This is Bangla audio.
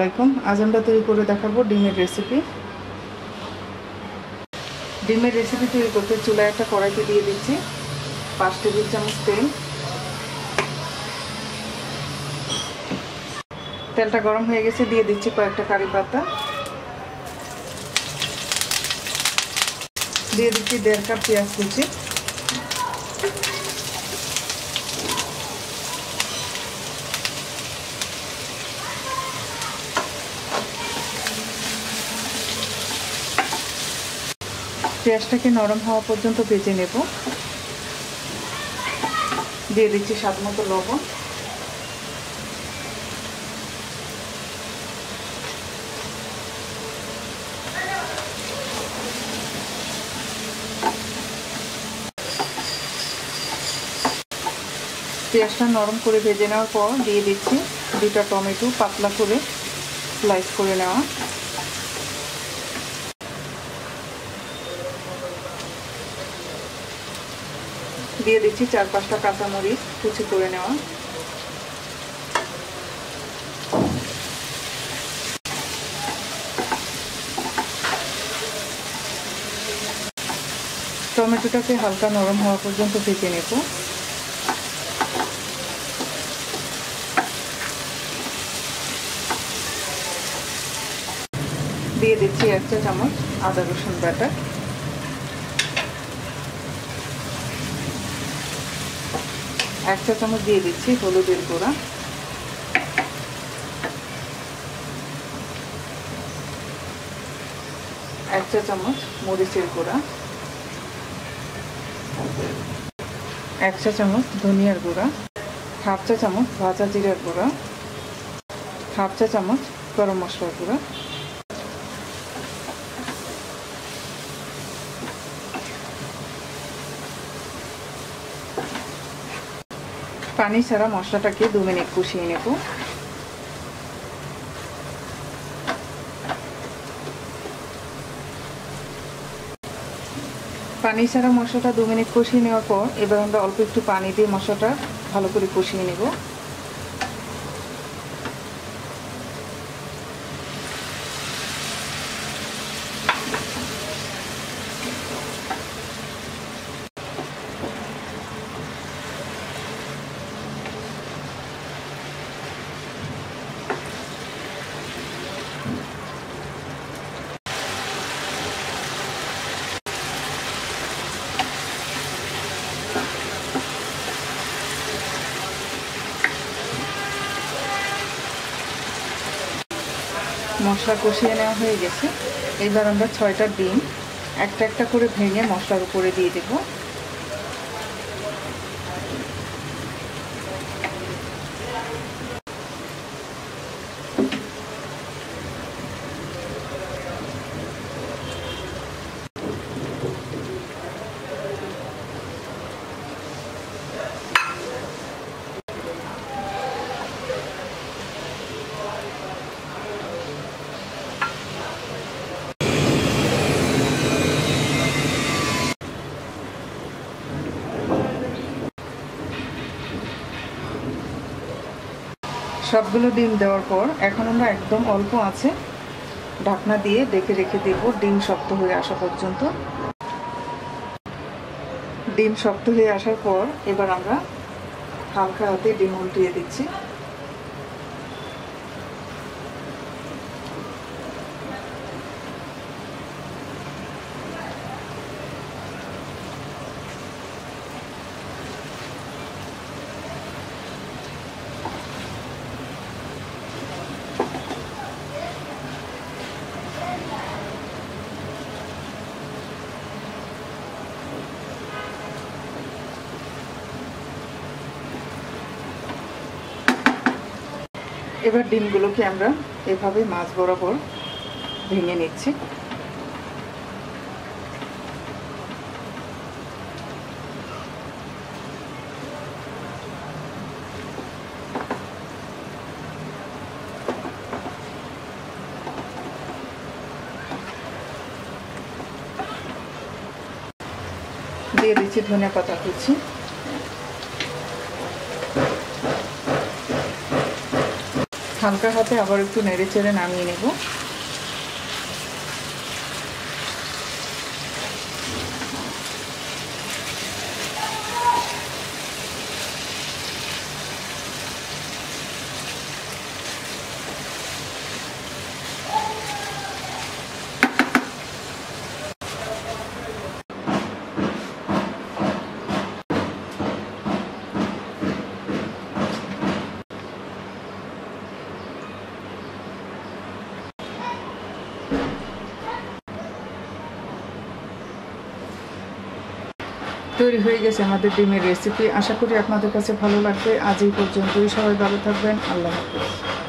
আলাইকুম। আজ আমরা তৈরি করে দেখাবো ডিমের রেসিপি। ডিমের রেসিপি তৈরি করতে চুলায় একটা কড়াইতে দিয়ে দিচ্ছি 5 টেবিল চামচ তেল। তেলটা গরম হয়ে গেছে, দিয়ে দিচ্ছি কয়েকটা কারি পাতা, দিয়ে দিচ্ছি 1.5 কাপ পেঁয়াজ কুচি, পেঁয়াজটাকে নরম হওয়া পর্যন্ত ভেজে নেব। দিয়ে দিচ্ছি স্বাদ মতো লবণ, পেঁয়াজটা নরম করে ভেজে নেওয়ার পর দিয়ে দিচ্ছি 2টা টমেটো পাতলা করে স্লাইস করে নেওয়া, দিয়ে দিচ্ছি 4-5টা কাঁচামরিচ কুচি করে নেওয়া, টমেটোটাকে হালকা নরম হওয়া পর্যন্ত ভেজে নেব। দিয়ে দিচ্ছি 1 চা চামচ আদা রসুন বাটা, 1 চা চামচ দিয়ে দিচ্ছি হলুদের গুঁড়া, 1 চা চামচ মরিচের গুঁড়া, 1 চা চামচ ধনিয়ার গুঁড়া, 1/2 চা চামচ ভাজা জিরার গুঁড়া, 1/2 চা চামচ গরম মশলার গুঁড়া, পানি ছাড়া মশলাটাকে 2 মিনিট কষিয়ে নেব। পানি ছাড়া মশলাটা 2 মিনিট কষিয়ে নেওয়ার পর এবার আমরা অল্প একটু পানি দিয়ে মশলাটা ভালো করে কষিয়ে নেব। মশলা কষিয়ে নেওয়া হয়ে গেছে। এবার আমরা 6টা ডিম একটা একটা করে ভেঙে মশলার উপরে দিয়ে দেব। সবগুলো ডিম দেওয়ার পর এখন আমরা একদম অল্প আছে ঢাকনা দিয়ে ঢেকে রেখে দেব ডিম শক্ত হয়ে আসা পর্যন্ত। ডিম শক্ত হয়ে আসার পর এবার আমরা হালকা হাতে ডিম উল্টিয়ে দিচ্ছি। এবার ডিমগুলোকে আমরা এভাবে মাছ বরাবর ভেঙে নিচ্ছি। দিয়ে দিচ্ছি ধনিয়া পাতা কুচি, হালকা হাতে আবার একটু নেড়ে চেড়ে নামিয়ে নেব। তৈরি হয়ে গেছে আমাদের ডিমের রেসিপি। আশা করি আপনাদের কাছে ভালো লাগবে। আজ এই পর্যন্তই। সবাই ভালো থাকবেন। আল্লাহ হাফেজ।